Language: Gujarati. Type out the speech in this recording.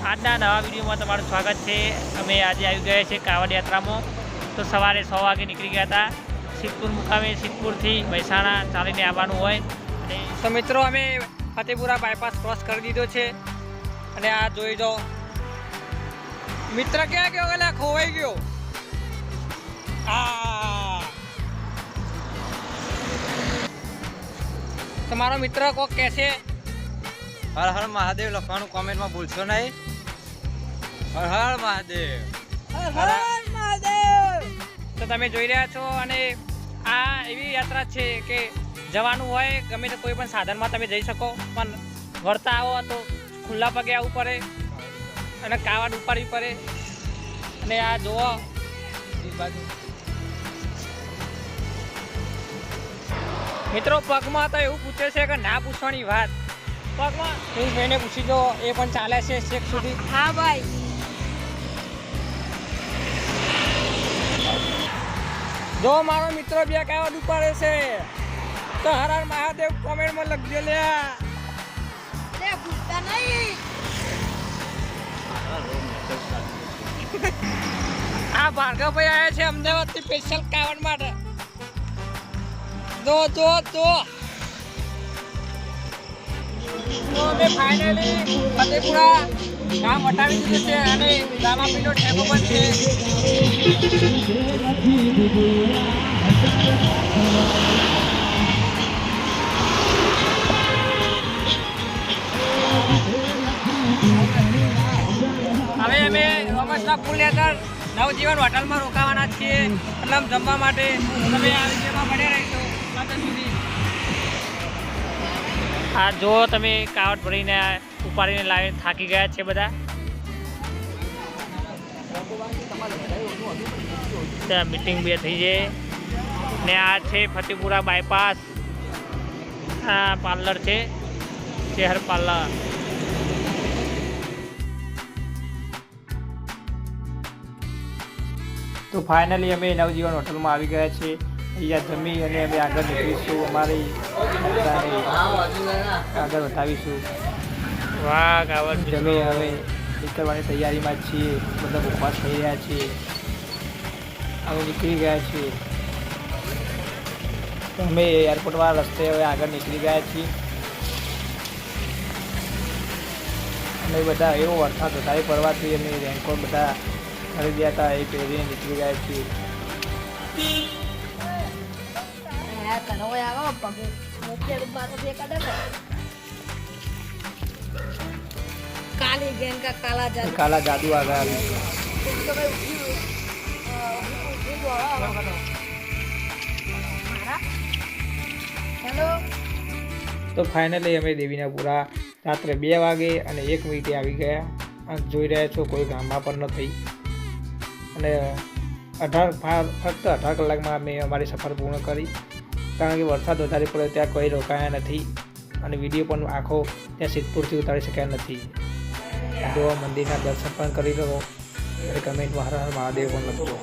આજના નવા વિડીયોમાં તમારું સ્વાગત છે। અમે આજે આવી ગયા છીએ કાવડ યાત્રામાં। તો સવારે 6 વાગે નીકળી ગયા હતા સિદ્ધપુર મુકામે। સિદ્ધપુરથી મહેસાણા ચાલીને આવવાનું હોય। અને તો મિત્રો અમે ફતેપુરા બાયપાસ ક્રોસ કરી દીધો છે અને આ જોઈ દો મિત્ર ક્યાં ગયો એટલે ખોવાઈ ગયો। તમારો મિત્ર કોક કહે છે હર હર મહાદેવ લખવાનું કોમેન્ટમાં ભૂલશો નહીં। હર હર મહાદેવ, હર હર મહાદેવ। તો તમે જોઈ રહ્યા છો અને આ એવી યાત્રા છે કે જવાનું હોય ગમે તે કોઈ પણ સાધનમાં તમે જઈ શકો, પણ વળતા આવો તો ખુલ્લા પગે આવવું પડે અને કાવડ ઉપાડવી પડે। અને આ જુઓ મિત્રો પગમાં તો એવું પૂછે છે કે ના પૂછવાની વાત। પગમાં ભાઈને પૂછી દો, એ પણ ચાલે છે છેક સુધી। હા ભાઈ, જો મારો મિત્ર બે કાવડ ઉપાડે છે તો હર હર મહાદેવ કોમેન્ટમાં લખજો લ્યા। અરે ભૂલતા નહીં। આ ભાર્ગવભાઈ આવ્યા છે અમદાવાદથી સ્પેશિયલ કાવડ માટે। તો અમે ફાઇનલી ફતેપુરા ગામ વટાવી દીધું છે અને રામાપીરનો ઠેકો પણ છે। હવે અમે અમદાવાદના પુલ યાત્રા નવજીવન હોટલમાં રોકાવાના છીએ એટલે જમવા માટે। તમે આ વિડીયોમાં બને રહેશો અંત સુધી। આ જો તમે કાવડ ભરીને ઉપાડીને લાવીને થાકી ગયા છે બધા। ત્યાં મીટિંગ બે થઈ છે ને આ છે ફતેપુરા બાયપાસ। આ પાર્લર છે ચેહર પાર્લર। તો ફાઇનલી અમે નવજીવન હોટલમાં આવી ગયા છીએ। અહીંયા જમી અને અમે આગળ નીકળીશું, અમારી આગળ વધાવીશું। વાહ કાવડ જમી હવે નીકળવાની તૈયારીમાં છીએ, બધા ઉપવાસ થઈ રહ્યા છીએ, અમે નીકળી ગયા છીએ। તો અમે એરપોર્ટવાળા રસ્તે હવે આગળ નીકળી ગયા છીએ અને બધા એવો વરસાદ વધારે પડવાથી અમે રેનકોટ બધા ખરીદ્યા હતા, એ પહેરીને નીકળી ગયા છીએ। કાલા જાદુ आ गया। તો ફાઇનલી અમે દેવીનાપુરા રાત્રે 2 વાગે અને 1 મિનિટે આવી ગયા। જોઈ રહ્યા છો કોઈ ગામમાં પણ નથી અને ફક્ત 18 કલાકમાં અમે અમારી સફર પૂર્ણ કરી, કારણ કે વરસાદ વધારે પડ્યો ત્યાં કોઈ રોકાયા નથી અને વિડીયો પણ આખો ત્યાં સિદ્ધપુરથી ઉતારી શક્યા નથી। જો મંદિરના દર્શન પણ કરી લો અને કમેન્ટમાં હર હર મહાદેવ પણ લખજો।